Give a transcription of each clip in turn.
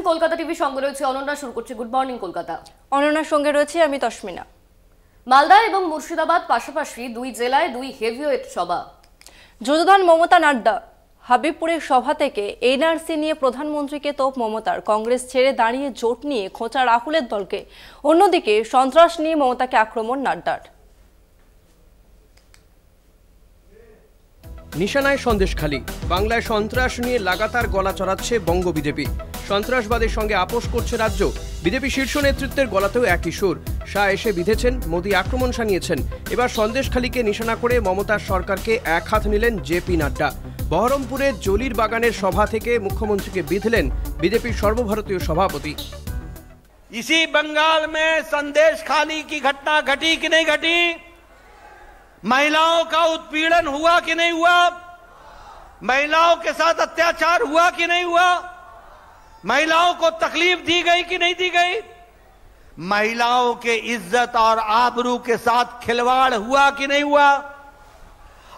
Kolkata TV সঙ্গে রয়েছে অনন্যা। শুরু করছে গুড মর্নিং কলকাতা। অনন্যার সঙ্গে রয়েছে আমি তসমিনা। মালদা এবং মুর্শিদাবাদ পাশাপাশি দুই জেলায় দুই হেভিওয়েট সভা। যোগদান মমতা নাড্ডা। হাবিবপুরের সভা থেকে এনআরসি নিয়ে প্রধানমন্ত্রীকে তোপ মমতার। কংগ্রেস ছেড়ে দাঁড়িয়ে জোট নিয়ে খোঁচা রাহুলের দলকে। অন্যদিকে সন্ত্রাস নিয়ে মমতাকে আক্রমণ নাড্ডার। নিশানায় সন্দেশখালী। বাংলায় সন্ত্রাস নিয়ে লাগাতার গলা চড়াচ্ছে বঙ্গ বিজেপি। সন্ত্রাসবাদের সঙ্গে আপোষ করছে রাজ্য। বিজেপি শীর্ষ নেতৃত্বের গলাতেও একই সুর। শাহ এসে বিঁধেছেন, মোদী আক্রমণ শানিয়েছেন। এবার সন্দেশখালীকে নিশানা করে মমতার সরকারকে এক হাত নিলেন জেপি নাড্ডা। বহরমপুরে জলির বাগানের সভা থেকে মুখ্যমন্ত্রীকে বিঁধলেন বিজেপির সর্বভারতীয় সভাপতি। इसी बंगाल में संदेशखाली की घटना घटी कि नहीं घटी? महिलाओं का उत्पीड़न हुआ कि नहीं हुआ? महिलाओं के साथ अत्याचार हुआ कि नहीं हुआ? महिलाओं को तकलीफ दी गई कि नहीं दी गई? महिलाओं के इज्जत और आबरू के साथ खिलवाड़ हुआ कि नहीं हुआ?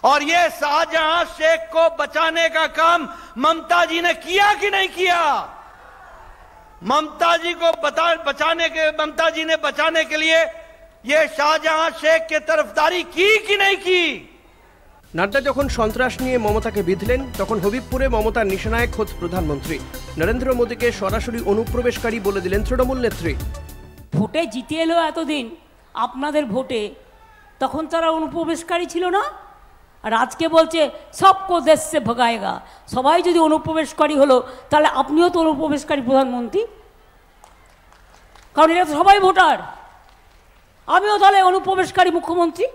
और ये शाहजहां शेख को बचाने का काम ममता जी ने किया कि नहीं किया? ममता जी ने बचाने के लिए ये शाहजहां शेख के तरफदारी की कि नहीं की? নাড্ডা যখন সন্ত্রাস নিয়ে মমতাকে বিঁধলেন, তখন হবিবপুরে মমতার নিশানায় খোদ প্রধানমন্ত্রী। নরেন্দ্র মোদীকে সরাসরি অনুপ্রবেশকারী বলে দিলেন তৃণমূল নেত্রী। ভোটে জিতে এলো এতদিন আপনাদের ভোটে, তখন তারা অনুপ্রবেশকারী ছিল না? আর আজকে বলছে সবকো দেশ সে ভগায়েগা। সবাই যদি অনুপ্রবেশকারী হলো, তাহলে আপনিও তো অনুপ্রবেশকারী প্রধানমন্ত্রী, কারণ এরা তো সবাই ভোটার। আমিও তাহলে অনুপ্রবেশকারী মুখ্যমন্ত্রী।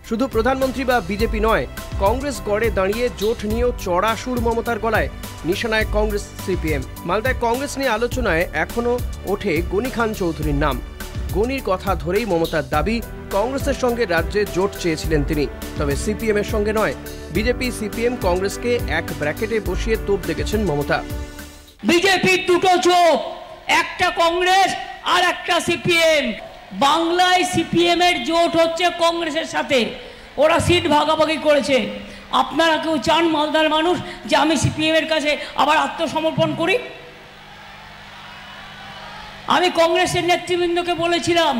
শুধু প্রধানমন্ত্রী বা বিজেপি নয়, কংগ্রেস গড়ে দাঁড়িয়ে জোট নিয়েও চড়া সুর মমতার গলায়। নিশানায় কংগ্রেস, সিপিএম। মালদায় কংগ্রেস নিয়ে আলোচনায় এখনও ওঠে গনি খান চৌধুরীর নাম। গনির কথা ধরেই মমতার দাবি, কংগ্রেসের সঙ্গে রাজ্যে জোট চেয়েছিলেন তিনি, তবে সিপিএম এর সঙ্গে নয়। বিজেপি, সিপিএম, কংগ্রেসকে এক ব্র্যাকেটে বসিয়ে তোপ দেখেছেন মমতা। বিজেপির দুটো চোখ, একটা কংগ্রেস আর একটা সিপিএম। বাংলায় সিপিএম এর জোট হচ্ছে কংগ্রেসের সাথে, ওরা সিট ভাগাভাগি করেছে। আপনারা কেউ চান মালদার মানুষ যে আমি সিপিএম এর কাছে আবার আত্মসমর্পণ করি? আমি কংগ্রেসের নেতৃবৃন্দকে বলেছিলাম,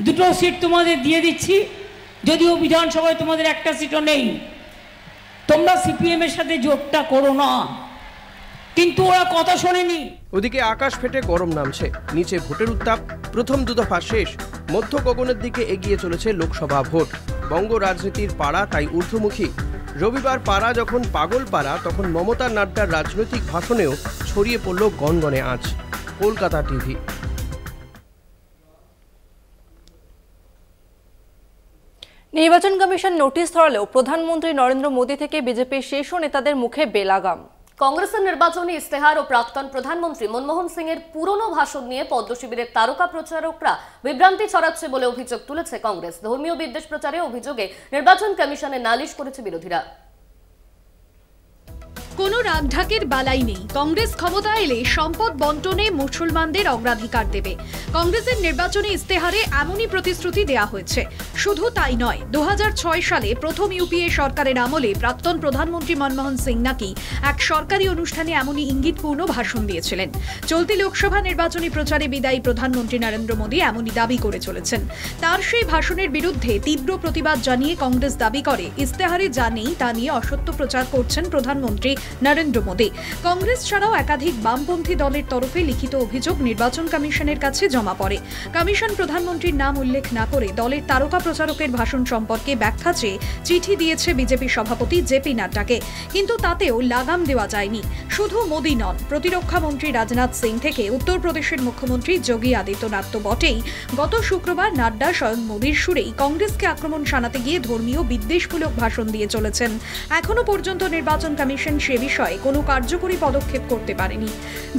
দুটো সিট তোমাদের দিয়ে দিচ্ছি, যদিও বিধানসভায় তোমাদের একটা সিটও নেই, তোমরা সিপিএম এর সাথে জোটটা করো না। কিন্তু ওরা কথা শোনেনি। ওদিকে আকাশ ফেটে গরম নামছে, নিচে ভোটের উত্তাপ। প্রথম দুদফা শেষ, মধ্য গগনের দিকে এগিয়ে চলেছে লোকসভা ভোট। বঙ্গ রাজনীতির পাড়া তাই ঊর্ধ্বমুখী। রবিবার পাড়া যখন পাগল পাড়া, তখন মমতা নাড্ডার রাজনৈতিক ভাষণেও ছড়িয়ে পড়ল গনগনে আঁচ। কলকাতা টিভি। নির্বাচন কমিশন নোটিশ ধরালেও প্রধানমন্ত্রী নরেন্দ্র মোদী থেকে বিজেপির শীর্ষ নেতাদের মুখে বেলাগাম। কংগ্রেসের নির্বাচনী ইস্তেহার ও প্রাক্তন প্রধানমন্ত্রী মনমোহন সিং এর পুরনো ভাষণ নিয়ে পদ্ম শিবিরের তারকা প্রচারকরা বিভ্রান্তি ছড়াচ্ছে বলে অভিযোগ তুলেছে কংগ্রেস। ধর্মীয় বিদ্বেষ প্রচারে অভিযোগে নির্বাচন কমিশনে নালিশ করেছে বিরোধীরা। কোনো রাগঢাকের বালাই নেই। কংগ্রেস ক্ষমতা এলে সম্পদ বন্টনে মুসলমানদের অগ্রাধিকার দেবে। কংগ্রেসের নির্বাচনী ইস্তেহারে এমনই প্রতিশ্রুতি দেয়া হয়েছে। শুধু তাই নয়, 2006 সালে প্রথম ইউপিএ সরকারের আমলে প্রাক্তন প্রধানমন্ত্রী মনমোহন সিং নাকি এক সরকারি অনুষ্ঠানে এমনই ইঙ্গিতপূর্ণ ভাষণ দিয়েছিলেন। চলতি লোকসভা নির্বাচনী প্রচারে বিদায়ী প্রধানমন্ত্রী নরেন্দ্র মোদী এমনই দাবি করে চলেছেন। তার সেই ভাষণের বিরুদ্ধে তীব্র প্রতিবাদ জানিয়ে কংগ্রেস দাবি করে, ইস্তেহারে যা নেই তা নিয়ে অসত্য প্রচার করছেন প্রধানমন্ত্রী নরেন্দ্র মোদী। কংগ্রেস ছাড়াও একাধিক বামপন্থী দলের তরফে লিখিত অভিযোগ নির্বাচন কমিশনের কাছে জমা পড়ে। কমিশন প্রধানমন্ত্রীর নাম উল্লেখ না করে দলের তারকা প্রচারকের ভাষণ সম্পর্কে ব্যাখ্যা চেয়ে চিঠি দিয়েছে বিজেপি সভাপতি জেপি নাড্ডাকে, কিন্তু তাতেও লাগাম দেওয়া যায়নি। শুধু মোদী নন, প্রতিরক্ষা মন্ত্রী রাজনাথ সিং থেকে উত্তরপ্রদেশের মুখ্যমন্ত্রী যোগী আদিত্যনাথ তো বটেই। গত শুক্রবার নাড্ডা স্বয়ং মোদীর সুরেই কংগ্রেসকে আক্রমণ শানাতে গিয়ে ধর্মীয় বিদ্বেষমূলক ভাষণ দিয়ে চলেছেন। এখনো পর্যন্ত নির্বাচন কমিশন সে বিষয়ে কোনো কার্যকরী পদক্ষেপ করতে পারেনি।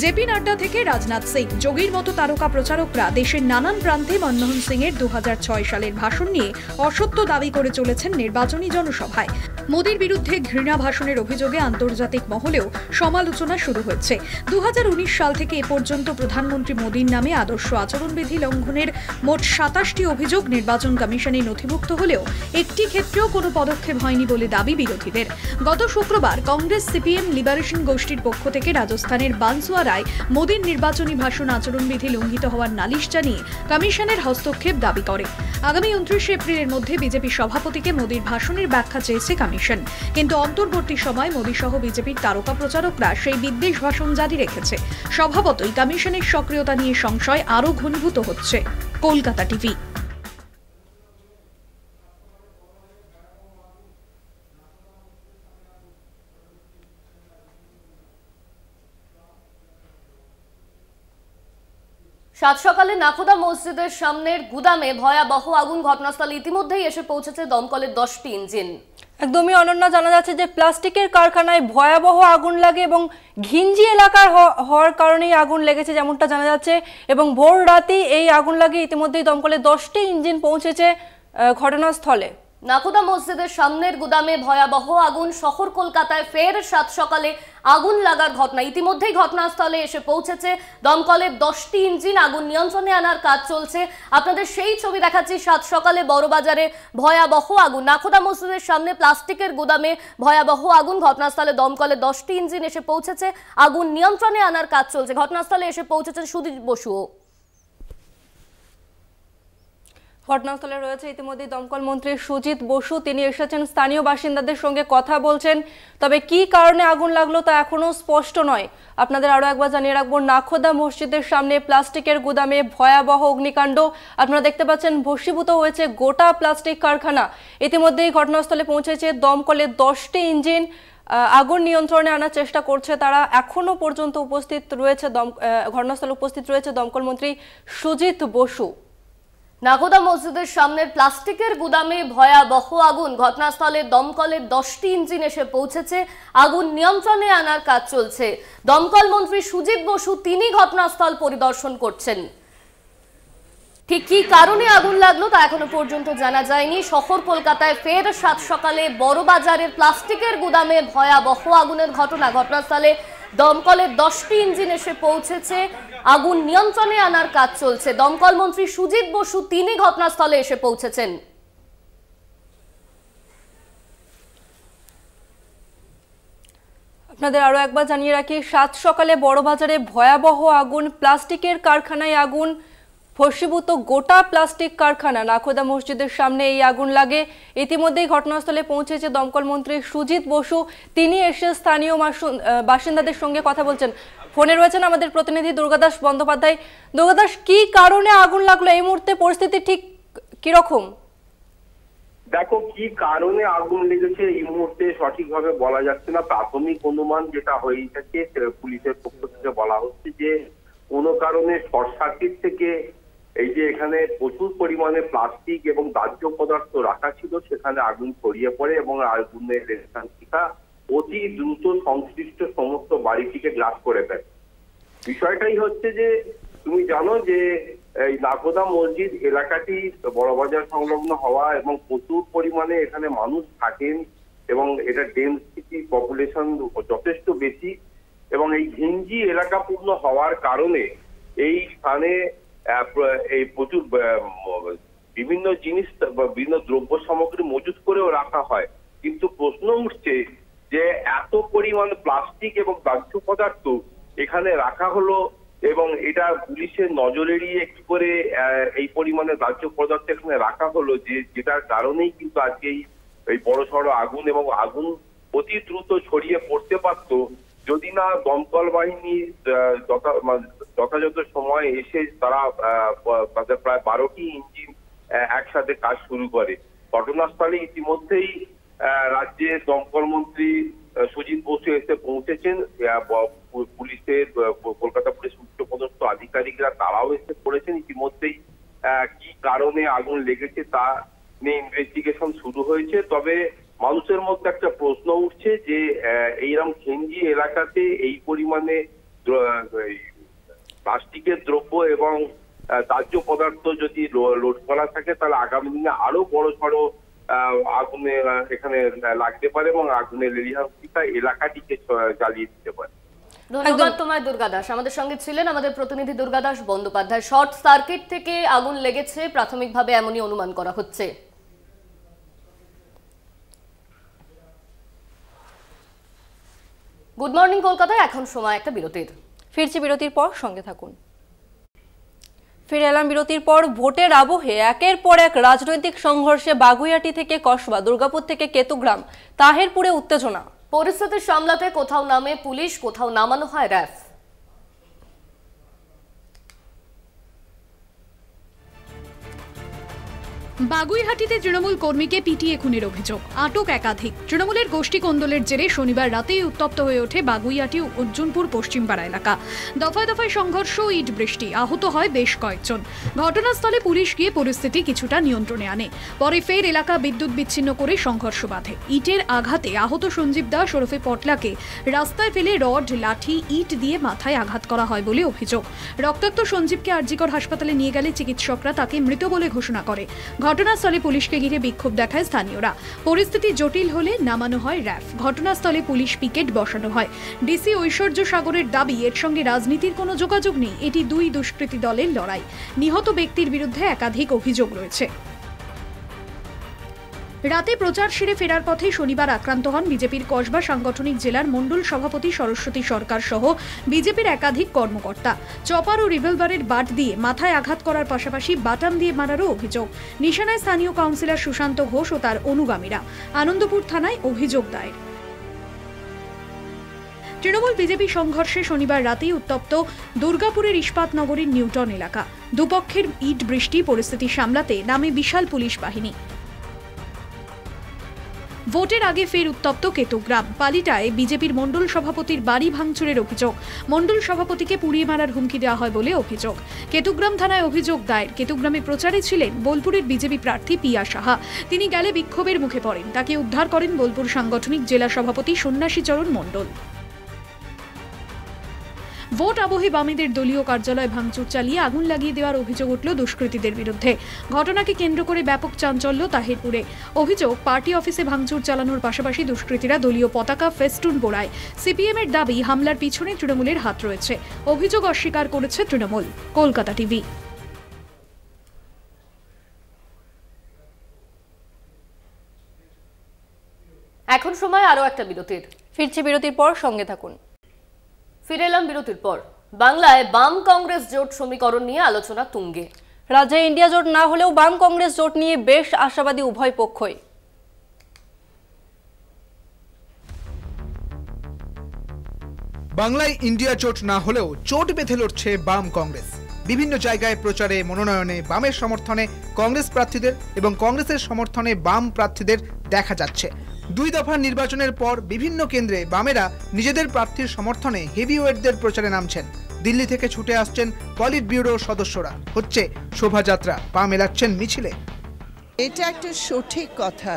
জেপি নাড্ডা থেকে রাজনাথ সিং, যোগীর মতো তারকা প্রচারকরা দেশের নানান প্রান্তে মনমোহন সিং এর 2006 সালের ভাষণ নিয়ে অসত্য দাবি করে চলেছেন নির্বাচনী জনসভায়। মোদীর বিরুদ্ধে ঘৃণা ভাষণের অভিযোগে আন্তর্জাতিক মহলেও সমালোচনা শুরু হয়েছে। 2019 সাল থেকে এ পর্যন্ত প্রধানমন্ত্রী মোদীর নামে আদর্শ আচরণবিধি লঙ্ঘনের মোট 27টি অভিযোগ নির্বাচন কমিশনে নথিভুক্ত হলেও একটি ক্ষেত্রেও কোনো পদক্ষেপ হয়নি বলে দাবি বিরোধীদের। গত শুক্রবার কংগ্রেস, সিপিএম সিপিএম লিবারেশন গোষ্ঠীর পক্ষ থেকে রাজস্থানের বানসুয়ারায় মোদীর নির্বাচনী ভাষণ আচরণবিধি লঙ্ঘিত হওয়ার নালিশ জানিয়ে কমিশনের হস্তক্ষেপ দাবি করে। আগামী 29 এপ্রিলের মধ্যে বিজেপি সভাপতিকে মোদীর ভাষণের ব্যাখ্যা চেয়েছে কমিশন, কিন্তু অন্তর্বর্তী সময় মোদী সহ বিজেপির তারকা প্রচারকরা সেই বিদ্বেষ ভাষণ জারি রেখেছে। স্বভাবতই কমিশনের সক্রিয়তা নিয়ে সংশয় আরও ঘনীভূত হচ্ছে। কলকাতা টিভি। সাত সকালে নাখোদা মসজিদের সামনের গুদামে ভয়াবহ আগুন। ঘটনাস্থলে ইতিমধ্যেই এসে পৌঁছেছে দমকলের 10টি ইঞ্জিন। একদমই অনন্য। জানা যাচ্ছে যে প্লাস্টিকের কারখানায় ভয়াবহ আগুন লাগে এবং ঘিঞ্জি এলাকার হওয়ার কারণেই আগুন লেগেছে যেমনটা জানা যাচ্ছে, এবং ভোর রাতেই এই আগুন লাগে। ইতিমধ্যেই দমকলের 10টি ইঞ্জিন পৌঁছেছে ঘটনাস্থলে। নাখোদা মসজিদের সামনের গুদামে ভয়াবহ আগুন। শহর কলকাতায় ফের সাত সকালে আগুন লাগার ঘটনা। ইতিমধ্যেই ঘটনাস্থলে এসে পৌঁছেছে দমকলের 10টি ইঞ্জিন। আগুন নিয়ন্ত্রণে আনার কাজ চলছে। আপনাদের সেই ছবি দেখাচ্ছি। সাত সকালে বড়বাজারে ভয়াবহ আগুন। নাখোদা মসজিদের সামনে প্লাস্টিকের গুদামে ভয়াবহ আগুন। ঘটনাস্থলে দমকলের 10টি ইঞ্জিন এসে পৌঁছেছে। আগুন নিয়ন্ত্রণে আনার কাজ চলছে। ঘটনাস্থলে এসে পৌঁছেছেন সুদীপ বসুও। ঘটনাস্থলে রয়েছে ইতিমধ্যেই দমকল মন্ত্রী সুজিত বসু। তিনি এসেছেন, স্থানীয় বাসিন্দাদের সঙ্গে কথা বলছেন। তবে কি কারণে আগুন লাগলো তা এখনো স্পষ্ট নয়। আপনাদের আরো একবার জানিয়ে রাখবো, নাখোদা মসজিদের সামনে প্লাস্টিকের গুদামে ভয়াবহ অগ্নিকাণ্ড। আপনারা দেখতে পাচ্ছেন ভস্মীভূত হয়েছে গোটা প্লাস্টিক কারখানা। ইতিমধ্যেই ঘটনাস্থলে পৌঁছেছে দমকলের 10টি ইঞ্জিন। আগুন নিয়ন্ত্রণে আনার চেষ্টা করছে তারা। এখনো পর্যন্ত ঘটনাস্থলে উপস্থিত রয়েছে দমকল মন্ত্রী সুজিত বসু। নাখোদা মসজিদের সামনের প্লাস্টিকের গুদামে ভয়াবহ আগুন। ঘটনাস্থলে দমকলের 10টি ইঞ্জিন এসে পৌঁছেছে। আগুন নিয়ন্ত্রণে আনার কাজ চলছে। দমকল মন্ত্রী সুজিত বসু তিনি ঘটনাস্থল পরিদর্শন করছেন। ঠিক কি কারণে আগুন লাগলো তা এখনো পর্যন্ত জানা যায়নি। শহর কলকাতায় ফের সাত সকালে বড়বাজারের প্লাস্টিকের গুদামে ভয়াবহ আগুনের ঘটনা। ঘটনাস্থলে দমকলের 10টি ইঞ্জিন এসে পৌঁছেছে। আগুন নিয়ন্ত্রণে আনার কাজ চলছে। দমকল মন্ত্রী সুজিত বসু তিনি ঘটনাস্থলে এসে পৌঁছেছেন। আপনাদের আরো একবার জানিয়ে রাখি, সাত সকালে বড়বাজারে ভয়াবহ আগুন। প্লাস্টিকের কারখানায় আগুন। ভস্মীভূত গোটা প্লাস্টিক কারখানা। নাখোদা মসজিদের সামনে এই আগুন লাগে। ইতিমধ্যেই ঘটনাস্থলে পৌঁছেছে দমকল মন্ত্রী সুজিত বসু। তিনি এসে স্থানীয় বাসিন্দাদের সঙ্গে কথা বলছেন। ফোনে রয়েছেন আমাদের প্রতিনিধি দুর্গাদাস বন্দ্যোপাধ্যায়। দুর্গাদাস, কি কারণে আগুন লাগলো? এই মুহূর্তে পরিস্থিতি ঠিক কিরকম? দেখো, কি কারণে আগুন লেগেছে এই মুহূর্তে সঠিকভাবে বলা যাচ্ছে না। প্রাথমিক অনুমান যেটা হয়ে থাকে, পুলিশের পক্ষ থেকে বলা হচ্ছে যে কোনো কারণে শর্ট সার্কিট থেকে এই যে এখানে প্রচুর পরিমাণে প্লাস্টিক এবং দাহ্য পদার্থ রাখা ছিল সেখানে আগুন ছড়িয়ে পড়ে এবং আগুনের রেখাঙ্কিকা অতি দ্রুত সংশ্লিষ্ট সমস্ত বাড়িটিকে গ্রাস করে দেয়। বিষয়টাই হচ্ছে যে তুমি জানো যে এই নাখোদা মসজিদ এলাকাটি বড়বাজার সংলগ্ন হওয়া এবং প্রচুর পরিমাণে এখানে মানুষ থাকেন এবং এটা ডেনসিটি পপুলেশন যথেষ্ট বেশি এবং এই ঘিঞ্জি এলাকাপূর্ণ হওয়ার কারণে এই স্থানে এই প্রচুর বিভিন্ন জিনিস বিভিন্ন দ্রব্য সামগ্রী মজুত করেও রাখা হয়। কিন্তু প্রশ্ন উঠছে যে এত পরিমাণ প্লাস্টিক এবং দাহ্য পদার্থ এখানে রাখা হলো এবং এটা পুলিশের নজর এড়িয়ে কি করে এই পরিমাণে দাহ্য পদার্থ এখানে রাখা হলো যেটার কারণেই কিন্তু আজকে এই বড়সড় আগুন এবং আগুন অতি দ্রুত ছড়িয়ে পড়তে পারতো যদি না দমকল বাহিনী যথাযথ সময় এসে তারা তাদের প্রায় 12টি ইঞ্জিন একসাথে কাজ শুরু করে। ঘটনাস্থলে ইতিমধ্যেই রাজ্যের দমকল মন্ত্রী সুজিত বসু এসে পৌঁছেছেন। পুলিশের কলকাতা পুলিশ উচ্চপদস্থ আধিকারিকরা তারাও এসে পড়েছেন। ইতিমধ্যেই কি কারণে আগুন লেগেছে তা নিয়ে ইনভেস্টিগেশন শুরু হয়েছে। তবে মানুষের মধ্যে একটা প্রশ্ন উঠছে যে এইরকম ঘিঞ্জি এলাকাতে এই পরিমাণে প্লাস্টিকের দ্রব্য এবং দাহ্য পদার্থ যদি লোড করা থাকে তাহলে আগামী দিনে আরো বড় সড়ো আগুনে এখানে লাগতে পারে এবং আগুনের লেলিহান্তিকা এলাকাটিকে জ্বালিয়ে দিতে পারে। ধন্যবাদ তোমায় দুর্গাদাস। আমাদের সঙ্গে ছিলেন আমাদের প্রতিনিধি দুর্গাদাস বন্দ্যোপাধ্যায়। শর্ট সার্কিট থেকে আগুন লেগেছে প্রাথমিকভাবে এমনই অনুমান করা হচ্ছে। গুড মর্নিং কলকাতায় এখন সময় একটা বিরতির। ফিরছি বিরতির পর, সঙ্গে থাকুন। ফিরে এলাম বিরতির পর। ভোটের আবহে একের পর এক রাজনৈতিক সংঘর্ষে বাগুইআটি থেকে কসবা, দুর্গাপুর থেকে কেতুগ্রাম, তাহেরপুরে উত্তেজনা। পরিস্থিতি সামলাতে কোথাও নামে পুলিশ, কোথাও নামানো হয় র্যাফ। বাগুইহাটিতে তৃণমূল কর্মীকে পিটিয়ে খুনের অভিযোগ, আটক একাধিক। তৃণমূলের গোষ্ঠী কোন্দলের জেরে শনিবার রাতেই উত্তপ্ত হয়ে ওঠে বাগুইহাটি ও অর্জুনপুর পশ্চিমপাড়া এলাকা। দফায় দফায় সংঘর্ষ, ইট বৃষ্টি, আহত হয় বেশ কয়েকজন। ঘটনাস্থলে পুলিশ গিয়ে পরিস্থিতি কিছুটা নিয়ন্ত্রণে আনে। পরে ফের এলাকা বিদ্যুৎ বিচ্ছিন্ন করে সংঘর্ষ বাধে। ইটের আঘাতে আহত সঞ্জীব দাস ওরফে পটলাকে রাস্তায় ফেলে রড, লাঠি, ইট দিয়ে মাথায় আঘাত করা হয় বলে অভিযোগ। রক্তাক্ত সঞ্জীবকে আরজিকর হাসপাতালে নিয়ে গেলে চিকিৎসকরা তাকে মৃত বলে ঘোষণা করে। ঘটনাস্থলে পুলিশকে ঘিরে বিক্ষোভ দেখায় স্থানীয়রা। পরিস্থিতি জটিল হলে নামানো হয় র্যাফ। ঘটনাস্থলে পুলিশ পিকেট বসানো হয়। ডিসি ঐশ্বর্য সাগরের দাবি, এর সঙ্গে রাজনীতির কোনো যোগাযোগ নেই। এটি দুই দুষ্কৃতী দলের লড়াই। নিহত ব্যক্তির বিরুদ্ধে একাধিক অভিযোগ রয়েছে। রাতে প্রচার সেরে ফেরার পথে শনিবার আক্রান্ত হন বিজেপির কসবা সাংগঠনিক জেলার মণ্ডল সভাপতি সরস্বতী সরকার সহ বিজেপির একাধিক কর্মকর্তা। চপার ও রিভলভারের বাট দিয়ে মাথায় আঘাত করার পাশাপাশি বাটাম দিয়ে মারারও অভিযোগ। নিশানায় স্থানীয় কাউন্সিলর সুশান্ত ঘোষ ও তার অনুগামীরা। আনন্দপুর থানায় অভিযোগ দায়ের। তৃণমূল বিজেপি সংঘর্ষে শনিবার রাতেই উত্তপ্ত দুর্গাপুরের ইস্পাত নগরীর নিউটন এলাকা। দুপক্ষের ইট বৃষ্টি, পরিস্থিতি সামলাতে নামে বিশাল পুলিশ বাহিনী। ভোটের আগে ফের উত্তপ্ত কেতুগ্রাম। পালিটায় বিজেপির মণ্ডল সভাপতির বাড়ি ভাঙচুরের অভিযোগ। মণ্ডল সভাপতিকে পুড়িয়ে মারার হুমকি দেওয়া হয় বলে অভিযোগ। কেতুগ্রাম থানায় অভিযোগ দায়ের। কেতুগ্রামে প্রচারে ছিলেন বোলপুরের বিজেপি প্রার্থী পিয়া সাহা। তিনি গেলে বিক্ষোভের মুখে পড়েন। তাকে উদ্ধার করেন বোলপুর সাংগঠনিক জেলা সভাপতি সন্ন্যাসী চরণ মণ্ডল। ভোট আবহে বামেদের দলীয় কার্যালয় ভাঙচুর চালিয়ে আগুন লাগিয়ে দেওয়ার অভিযোগ উঠল দুষ্কৃতীদের বিরুদ্ধে। ঘটনাকে কেন্দ্র করে ব্যাপক চাঞ্চল্য তাহেরপুরে। অভিযোগ, পার্টি অফিসে ভাঙচুর চালানোর পাশাপাশি দুষ্কৃতীরা দলীয় পতাকা ফেস্টুন বোড়ায়। সিপিএমের দাবি, হামলার পিছনে তৃণমূলের হাত রয়েছে। অভিযোগ অস্বীকার করেছে তৃণমূল। কলকাতা টিভি। এখন সময় আরো একটা বিরতির। ফিরছি বিরতির পর, সঙ্গে থাকুন। ফিরে এলাম বিরতির পর। বাংলায় বাম কংগ্রেস জোট সমীকরণ নিয়ে আলোচনা তুঙ্গে। রাজ্যে ইন্ডিয়া জোট না হলেও বাম কংগ্রেস জোট নিয়ে বেশ আশাবাদী উভয় পক্ষই। বাংলায় ইন্ডিয়া জোট না হলেও চোট বেঁধে লড়ছে বাম কংগ্রেস। বিভিন্ন জায়গায় প্রচারে, মনোনয়নে বামের সমর্থনে কংগ্রেস প্রার্থীদের এবং কংগ্রেসের সমর্থনে বাম প্রার্থীদের দেখা যাচ্ছে। দুই দফার নির্বাচনের পর বিভিন্ন কেন্দ্রে বামেরা নিজেদের প্রার্থীর সমর্থনে হেভিওয়েটদের প্রচারে নামছেন। দিল্লি থেকে ছুটে আসছেন পলিট ব্যুরো সদস্যরা। হচ্ছে শোভাযাত্রা, পা মেলাচ্ছেন মিছিলে। এটা একটা সঠিক কথা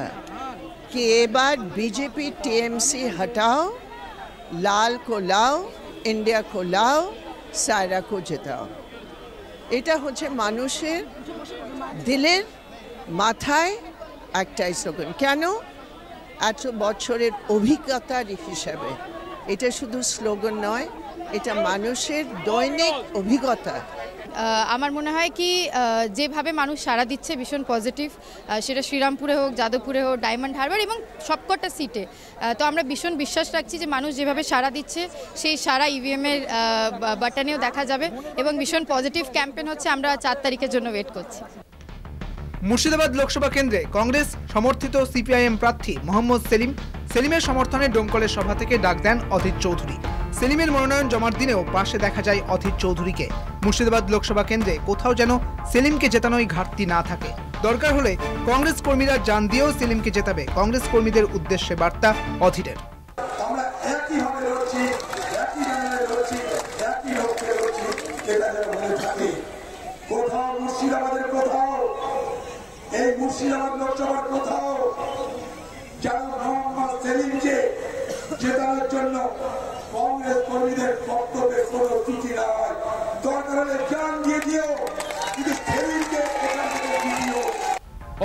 कि এবার बीजेपी टीएमसी हटाओ, लाल को लाओ, इंडिया को लाओ, सायरा को जिताओ। এটা হচ্ছে মানুষের দিলের মাথায় একটাই স্লোগান। কেন? এত বছরের অভিজ্ঞতার হিসাবে এটা শুধু স্লোগান নয়, এটা মানুষের দৈনিক অভিজ্ঞতা। আমার মনে হয় কি যেভাবে মানুষ সাড়া দিচ্ছে ভীষণ পজিটিভ, সেটা শ্রীরামপুরে হোক, যাদবপুরে হোক, ডায়মন্ড হারবার এবং সবকটা সিটে। তো আমরা ভীষণ বিশ্বাস রাখছি যে মানুষ যেভাবে সাড়া দিচ্ছে সেই সাড়া ইভিএমের বাটনেও দেখা যাবে এবং ভীষণ পজিটিভ ক্যাম্পেইন হচ্ছে। আমরা 4 তারিখের জন্য ওয়েট করছি। মুর্শিদাবাদ লোকসভা কেন্দ্রে কংগ্রেস সমর্থিত সিপিআইএম প্রার্থী মোহাম্মদ সেলিমের সমর্থনে ডোমকলের সভা থেকে ডাক দেন অধীর চৌধুরী। সেলিমের মনোনয়ন জমার দিনেও পাশে দেখা যায় অধীর চৌধুরীকে। মুর্শিদাবাদ লোকসভা কেন্দ্রে কোথাও যেন সেলিমকে জেতানোই ঘাটতি না থাকে। দরকার হলে কংগ্রেস কর্মীরা জান দিয়েও সেলিমকে জেতাবে কংগ্রেস কর্মীদের উদ্দেশ্যে বার্তা অধীরের। আমরা একইভাবে লড়ছি, একই জায়গায় লড়ছি, একই লক্ষ্যে লড়ছি, এটা যেন মনে থাকে। কোথাও মুর্শিদাবাদের কোথাও, এই মুর্শিদাবাদ লোকসভার কোথাও যেন মোহাম্মদ সেলিমকে জেতানোর জন্য কংগ্রেস কর্মীদের বক্তব্যে কোনো ত্রুটি না হয়। দরকার হলে জান দিয়ে দিও, কিন্তু সেলিমকে এখান থেকে দিও।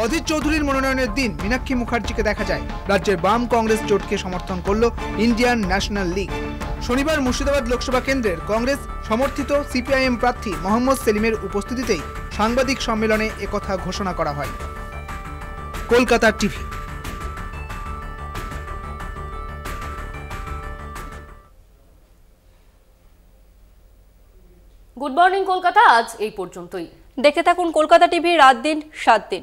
অধীর চৌধুরীর মনোনয়নের দিন মীনাক্ষী মুখার্জিকে দেখা যায়। রাজ্যের বাম কংগ্রেস জোটকে সমর্থন করল ইন্ডিয়ান ন্যাশনাল লীগ। শনিবার মুর্শিদাবাদ লোকসভা কেন্দ্রের কংগ্রেস সমর্থিত সিপিআইএম প্রার্থী মোহাম্মদ সেলিমের উপস্থিতিতেই সাংবাদিক সম্মেলনে একথা ঘোষণা করা হয়। Kolkata TV. Good morning Kolkata আজ এই পর্যন্তই। দেখতে থাকুন কলকাতা টিভি রাত দিন 7 দিন।